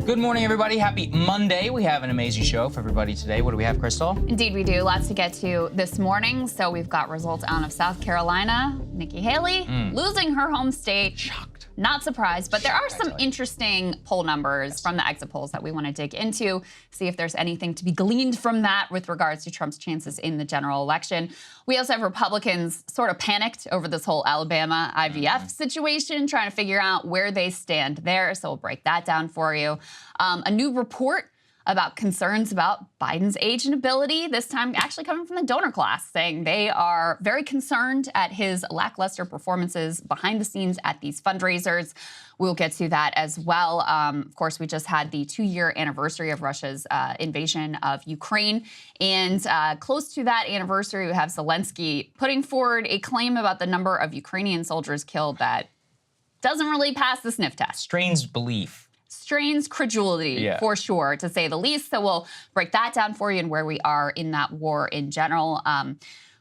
Good morning, everybody. Happy Monday. We have an amazing show for everybody today. What do we have, Krystal? Indeed, we do. Lots to get to this morning. So we've got results out of South Carolina. Nikki Haley losing her home state. Shocked. Not surprised, but there are some interesting poll numbers from the exit polls that we want to dig into, see if there's anything to be gleaned from that with regards to Trump's chances in the general election. We also have Republicans sort of panicked over this whole Alabama IVF situation, trying to figure out where they stand there. So we'll break that down for you. A new report about concerns about Biden's age and ability, this time actually coming from the donor class, saying they are very concerned at his lackluster performances behind the scenes at these fundraisers. We'll get to that as well. Of course, we just had the 2-year anniversary of Russia's invasion of Ukraine. And close to that anniversary, we have Zelensky putting forward a claim about the number of Ukrainian soldiers killed that doesn't really pass the sniff test. Strange belief. Strains credulity, for sure, to say the least. So we'll break that down for you and where we are in that war in general.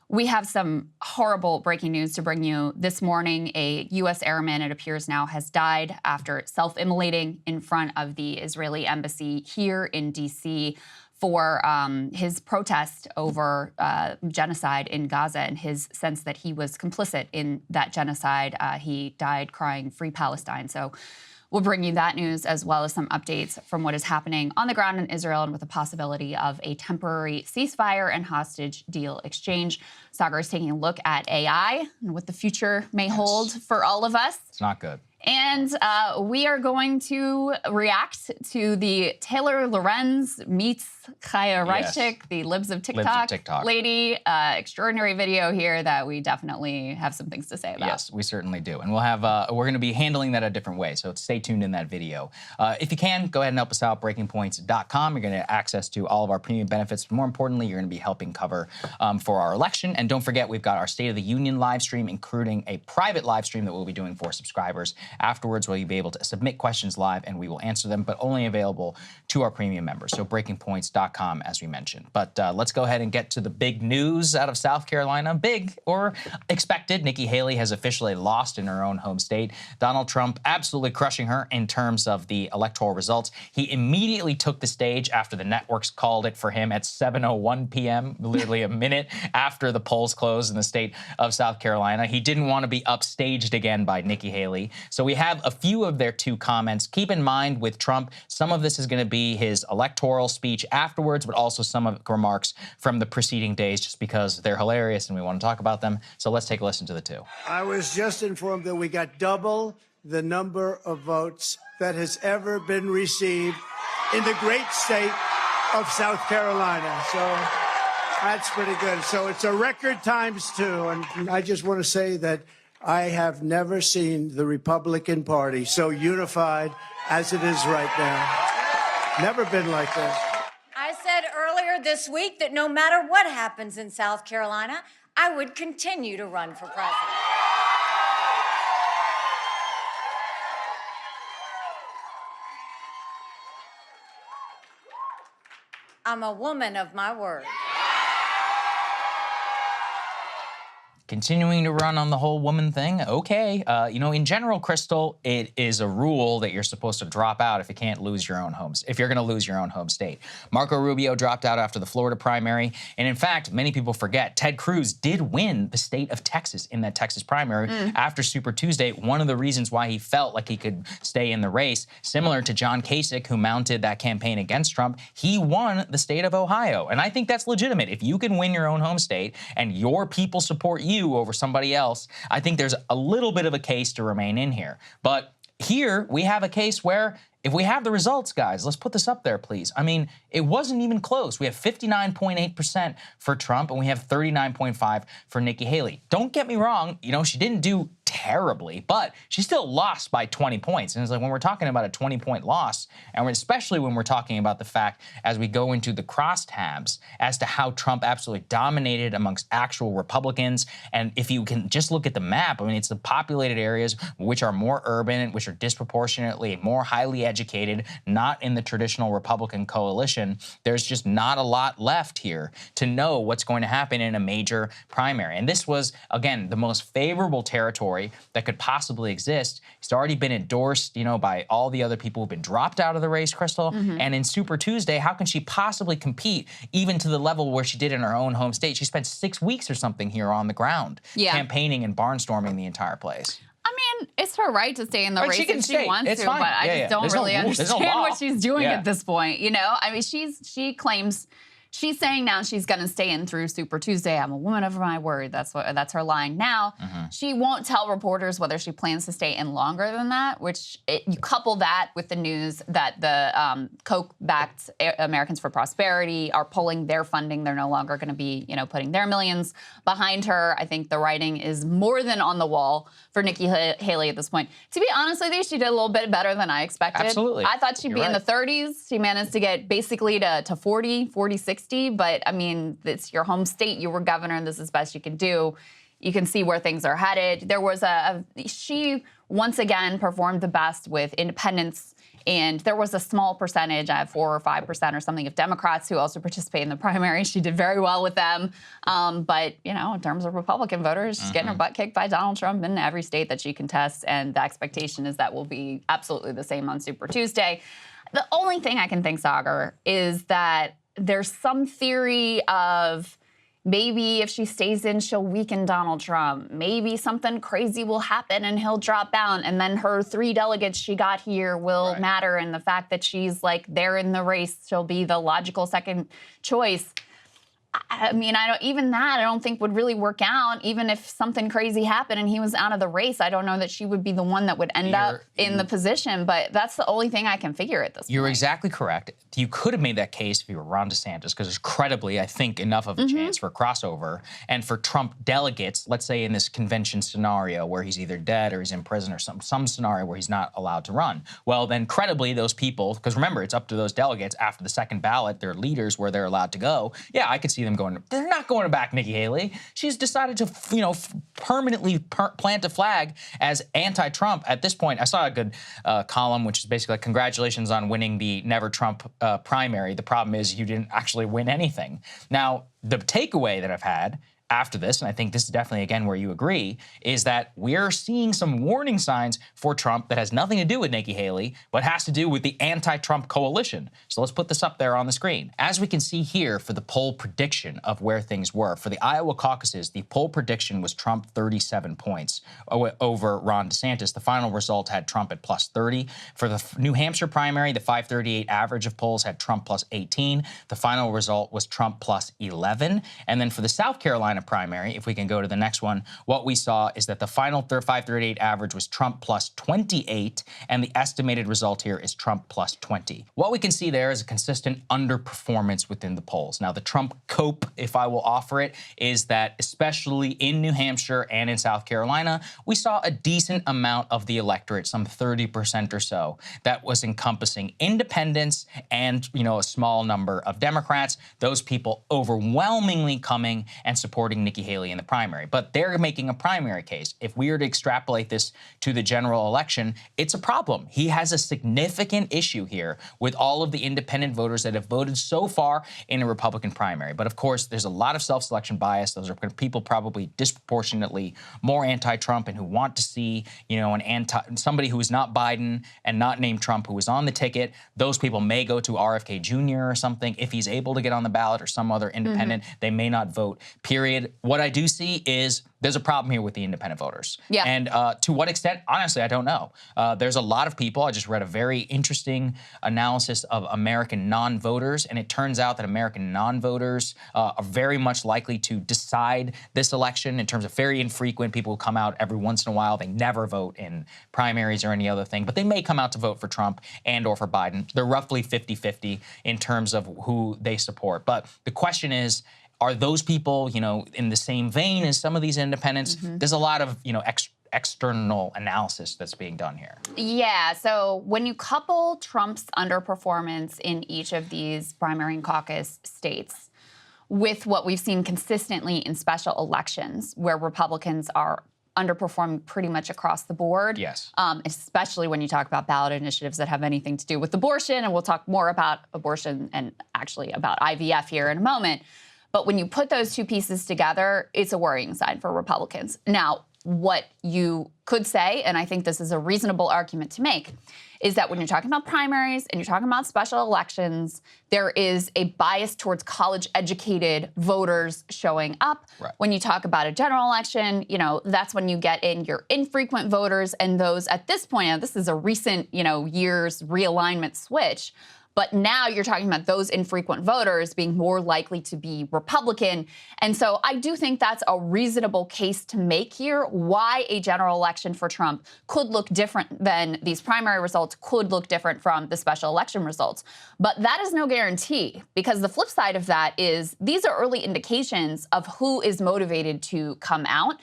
We have some horrible breaking news to bring you this morning. A U.S. airman, it appears now, has died after self-immolating in front of the Israeli embassy here in D.C. for his protest over genocide in Gaza and his sense that he was complicit in that genocide. He died crying, "Free Palestine." So we'll bring you that news as well as some updates from what is happening on the ground in Israel and with the possibility of a temporary ceasefire and hostage deal exchange. Saagar is taking a look at AI and what the future may hold for all of us. It's not good. And we are going to react to the Taylor Lorenz meets Chaya Reichik, the Libs of TikTok lady. Extraordinary video here that we definitely have some things to say about. Yes, we certainly do. And we'll have, we're going to be handling that a different way. So stay tuned in that video. If you can, go ahead and help us out, breakingpoints.com. You're going to get access to all of our premium benefits. But more importantly, you're going to be helping cover for our election. And don't forget, we've got our State of the Union live stream, including a private live stream that we'll be doing for subscribers afterwards, where you'll be able to submit questions live and we will answer them, but only available to our premium members. So breakingpoints.com, as we mentioned. But let's go ahead and get to the big news out of South Carolina. Big or expected, Nikki Haley has officially lost in her own home state. Donald Trump absolutely crushing her in terms of the electoral results. He immediately took the stage after the networks called it for him at 7:01 p.m., literally a minute after the polls closed in the state of South Carolina. He didn't want to be upstaged again by Nikki Haley. So we have a few of their two comments. Keep in mind with Trump, some of this is going to be his electoral speech afterwards, but also some of the remarks from the preceding days, just because they're hilarious and we want to talk about them. So let's take a listen to the two. I was just informed that we got double the number of votes that has ever been received in the great state of South Carolina. So that's pretty good. So it's a record times two. And I just want to say that I have never seen the Republican Party so unified as it is right now. Never been like this. I said earlier this week that no matter what happens in South Carolina, I would continue to run for president. I'm a woman of my word. Continuing to run on the whole woman thing, okay. You know, in general, Krystal, it is a rule that you're supposed to drop out if you can't lose your own homes, if you're going to lose your own home state. Marco Rubio dropped out after the Florida primary, and in fact, many people forget, Ted Cruz did win the state of Texas in that Texas primary after Super Tuesday. One of the reasons why he felt like he could stay in the race, similar to John Kasich, who mounted that campaign against Trump, he won the state of Ohio, and I think that's legitimate. If you can win your own home state and your people support you over somebody else, I think there's a little bit of a case to remain in here. But here we have a case where if we have the results, guys, let's put this up there, please. I mean, it wasn't even close. We have 59.8% for Trump and we have 39.5% for Nikki Haley. Don't get me wrong, you know, she didn't do terribly, but she still lost by 20 points. And it's like when we're talking about a 20-point loss, and especially when we're talking about the fact as we go into the crosstabs as to how Trump absolutely dominated amongst actual Republicans. And if you can just look at the map, I mean, it's the populated areas which are more urban, which are disproportionately more highly educated, not in the traditional Republican coalition. There's just not a lot left here to know what's going to happen in a major primary. And this was, again, the most favorable territory story that could possibly exist. He's already been endorsed, by all the other people who've been dropped out of the race, Krystal. And in Super Tuesday, how can she possibly compete even to the level where she did in her own home state? She spent 6 weeks or something here on the ground, campaigning and barnstorming the entire place. I mean, it's her right to stay in the race if she wants it's to, fine. but I just don't really understand what she's doing at this point. I mean, she claims she's saying now she's going to stay in through Super Tuesday. I'm a woman of my word. That's her line. Now, she won't tell reporters whether she plans to stay in longer than that, which you couple that with the news that the Koch-backed Americans for Prosperity are pulling their funding. They're no longer going to be, putting their millions behind her. I think the writing is more than on the wall for Nikki Haley at this point. To be honest with you, she did a little bit better than I expected. Absolutely. I thought she'd be in the 30s. She managed to get basically to 40, 60. But, I mean, it's your home state. You were governor, and this is best you can do. You can see where things are headed. There was she, once again, performed the best with independents. And there was a small percentage, 4 or 5% or something, of Democrats who also participate in the primary. She did very well with them. But, in terms of Republican voters, she's getting her butt kicked by Donald Trump in every state that she contests. And the expectation is that will be absolutely the same on Super Tuesday. The only thing I can think, Saagar, is that there's some theory of maybe if she stays in, she'll weaken Donald Trump. Maybe something crazy will happen and he'll drop out. And then her 3 delegates she got here will matter. And the fact that she's there in the race, she'll be the logical second choice. I mean, I don't think would really work out. Even if something crazy happened and he was out of the race, I don't know that she would be the one that would end up in the position. But that's the only thing I can figure at this point. You're exactly correct. You could have made that case if you were Ron DeSantis, because there's credibly, I think, enough of a chance for crossover. And for Trump delegates, let's say in this convention scenario where he's either dead or he's in prison or some scenario where he's not allowed to run, well, then credibly those people, because remember, it's up to those delegates after the second ballot, their leaders, where they're allowed to go. Yeah, I could see them going, they're not going back Nikki Haley. She's decided to, permanently plant a flag as anti-Trump. At this point, I saw a good column, which is basically like, congratulations on winning the Never Trump primary. The problem is you didn't actually win anything. Now, the takeaway that I've had after this, and I think this is definitely, again, where you agree, is that we're seeing some warning signs for Trump that has nothing to do with Nikki Haley, but has to do with the anti-Trump coalition. So let's put this up there on the screen. As we can see here for the poll prediction of where things were, for the Iowa caucuses, the poll prediction was Trump 37 points over Ron DeSantis. The final result had Trump at plus 30. For the New Hampshire primary, the 538 average of polls had Trump plus 18. The final result was Trump plus 11. And then for the South Carolina primary, if we can go to the next one, what we saw is that the final 538 average was Trump plus 28, and the estimated result here is Trump plus 20. What we can see there is a consistent underperformance within the polls. Now, the Trump cope, if I will offer it, is that especially in New Hampshire and in South Carolina, we saw a decent amount of the electorate, some 30% or so, that was encompassing independents and, a small number of Democrats, those people overwhelmingly coming and supporting Nikki Haley in the primary. But they're making a primary case. If we were to extrapolate this to the general election, it's a problem. He has a significant issue here with all of the independent voters that have voted so far in a Republican primary. But of course, there's a lot of self-selection bias. Those are people probably disproportionately more anti-Trump and who want to see, somebody who is not Biden and not named Trump who is on the ticket. Those people may go to RFK Jr. or something. If he's able to get on the ballot or some other independent, they may not vote, period. What I do see is there's a problem here with the independent voters. Yeah. And to what extent, honestly, I don't know. There's a lot of people. I just read a very interesting analysis of American non-voters, and it turns out that American non-voters are very much likely to decide this election in terms of very infrequent. People who come out every once in a while. They never vote in primaries or any other thing, but they may come out to vote for Trump and or for Biden. They're roughly 50-50 in terms of who they support. But the question is, are those people, in the same vein as some of these independents? There's a lot of, external analysis that's being done here. Yeah, so when you couple Trump's underperformance in each of these primary and caucus states with what we've seen consistently in special elections where Republicans are underperforming pretty much across the board. Yes. Especially when you talk about ballot initiatives that have anything to do with abortion, and we'll talk more about abortion and actually about IVF here in a moment. But when you put those two pieces together, it's a worrying sign for Republicans. Now, what you could say, and I think this is a reasonable argument to make, is that when you're talking about primaries and you're talking about special elections, there is a bias towards college-educated voters showing up. Right. When you talk about a general election, that's when you get in your infrequent voters and those at this point, and this is a recent, years realignment switch. But now you're talking about those infrequent voters being more likely to be Republican. And so I do think that's a reasonable case to make here, why a general election for Trump could look different than these primary results, could look different from the special election results. But that is no guarantee, because the flip side of that is these are early indications of who is motivated to come out.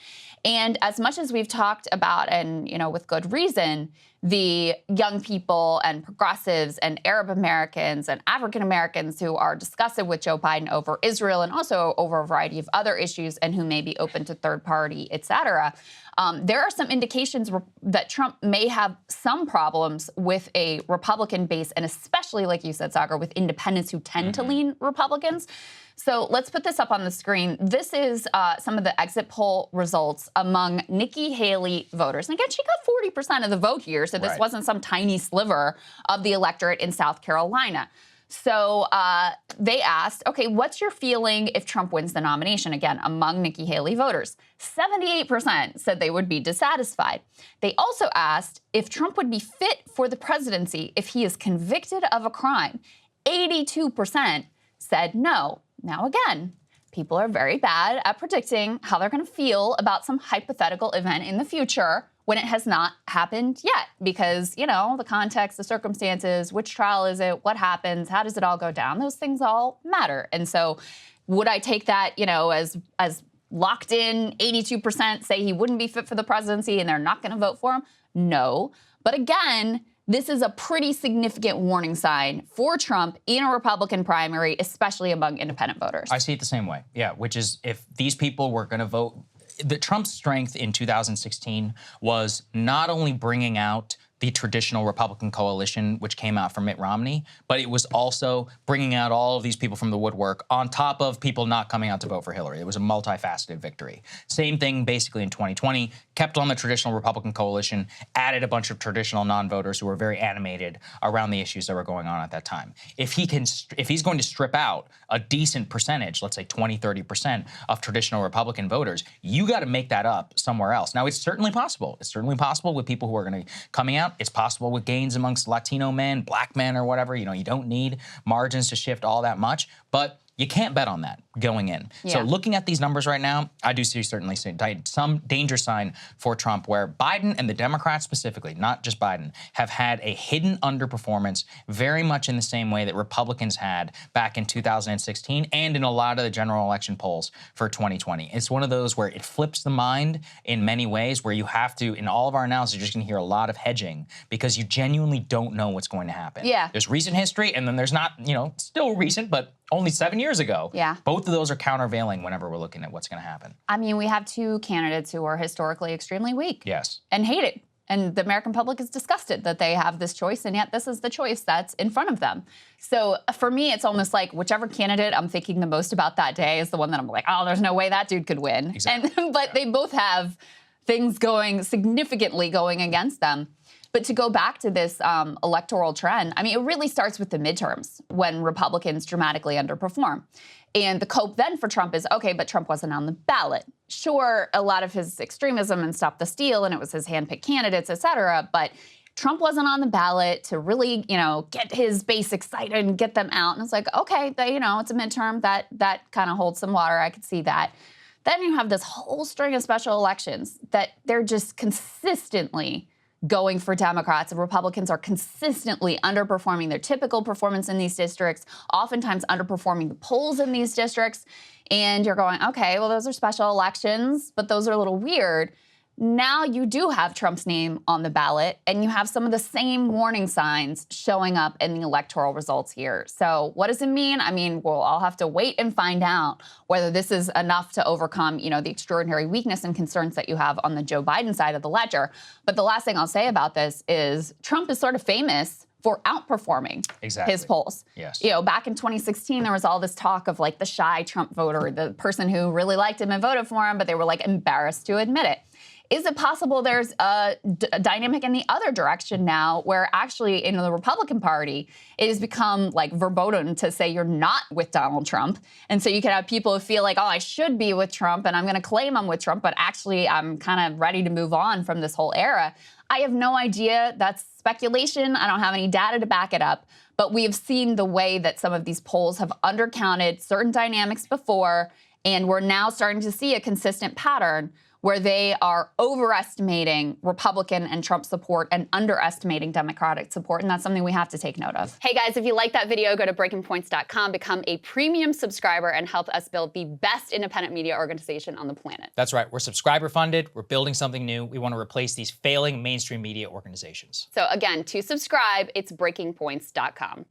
And as much as we've talked about, and with good reason, the young people and progressives and Arab Americans and African Americans who are disgusted with Joe Biden over Israel and also over a variety of other issues and who may be open to third party, et cetera, there are some indications that Trump may have some problems with a Republican base, and especially, like you said, Saagar, with independents who tend to lean Republicans. So let's put this up on the screen. This is some of the exit poll results among Nikki Haley voters. And again, she got 40% of the vote here, so this wasn't some tiny sliver of the electorate in South Carolina. So they asked, okay, what's your feeling if Trump wins the nomination? Again, among Nikki Haley voters, 78% said they would be dissatisfied. They also asked if Trump would be fit for the presidency if he is convicted of a crime. 82% said no. Now, again, people are very bad at predicting how they're going to feel about some hypothetical event in the future when it has not happened yet, because, the context, the circumstances, which trial is it, what happens, how does it all go down, those things all matter. And so would I take that, as locked in? 82% say he wouldn't be fit for the presidency and they're not going to vote for him? No. But again, this is a pretty significant warning sign for Trump in a Republican primary, especially among independent voters. I see it the same way, yeah, which is if these people were going to vote, Trump's strength in 2016 was not only bringing out the traditional Republican coalition, which came out from Mitt Romney, but it was also bringing out all of these people from the woodwork on top of people not coming out to vote for Hillary. It was a multifaceted victory. Same thing basically in 2020, kept on the traditional Republican coalition, added a bunch of traditional non-voters who were very animated around the issues that were going on at that time. If he's going to strip out a decent percentage, let's say 20, 30% of traditional Republican voters, you got to make that up somewhere else. Now, it's certainly possible. It's certainly possible with people who are going to be coming out. It's possible with gains amongst Latino men, black men, or whatever. You don't need margins to shift all that much, but you can't bet on that going in. Yeah. So looking at these numbers right now, I do certainly see some danger sign for Trump where Biden and the Democrats specifically, not just Biden, have had a hidden underperformance very much in the same way that Republicans had back in 2016 and in a lot of the general election polls for 2020. It's one of those where it flips the mind in many ways where you have to, in all of our analysis, you're just going to hear a lot of hedging because you genuinely don't know what's going to happen. Yeah. There's recent history and then there's not, still recent, but only 7 years ago. Yeah. Both of those are countervailing whenever we're looking at what's going to happen. I mean, we have two candidates who are historically extremely weak. Yes. And hated. And the American public is disgusted that they have this choice, and yet this is the choice that's in front of them. So for me, it's almost like whichever candidate I'm thinking the most about that day is the one that I'm like, oh, there's no way that dude could win. Exactly. But they both have things significantly going against them. But to go back to this electoral trend, I mean, it really starts with the midterms when Republicans dramatically underperform. And the cope then for Trump is, okay, but Trump wasn't on the ballot. Sure, a lot of his extremism and Stop the Steal, and it was his handpicked candidates, et cetera, but Trump wasn't on the ballot to really, get his base excited and get them out. And it's like, okay, it's a midterm. That kind of holds some water. I could see that. Then you have this whole string of special elections that they're just consistently going for Democrats, and Republicans are consistently underperforming their typical performance in these districts, oftentimes underperforming the polls in these districts. And you're going, okay, well, those are special elections, but those are a little weird. Now you do have Trump's name on the ballot, and you have some of the same warning signs showing up in the electoral results here. So what does it mean? I mean, we'll all have to wait and find out whether this is enough to overcome, the extraordinary weakness and concerns that you have on the Joe Biden side of the ledger. But the last thing I'll say about this is Trump is sort of famous for outperforming his polls. Yes. Back in 2016, there was all this talk of the shy Trump voter, the person who really liked him and voted for him, but they were embarrassed to admit it. Is it possible there's a dynamic in the other direction now where actually in the Republican Party, it has become like verboten to say you're not with Donald Trump. And so you can have people who feel like, oh, I should be with Trump and I'm going to claim I'm with Trump, but actually I'm kind of ready to move on from this whole era. I have no idea. That's speculation. I don't have any data to back it up. But we have seen the way that some of these polls have undercounted certain dynamics before, and we're now starting to see a consistent pattern where they are overestimating Republican and Trump support and underestimating Democratic support, and that's something we have to take note of. Hey guys, if you like that video, go to breakingpoints.com, become a premium subscriber, and help us build the best independent media organization on the planet. That's right. We're subscriber funded. We're building something new. We want to replace these failing mainstream media organizations. So again, to subscribe, it's breakingpoints.com.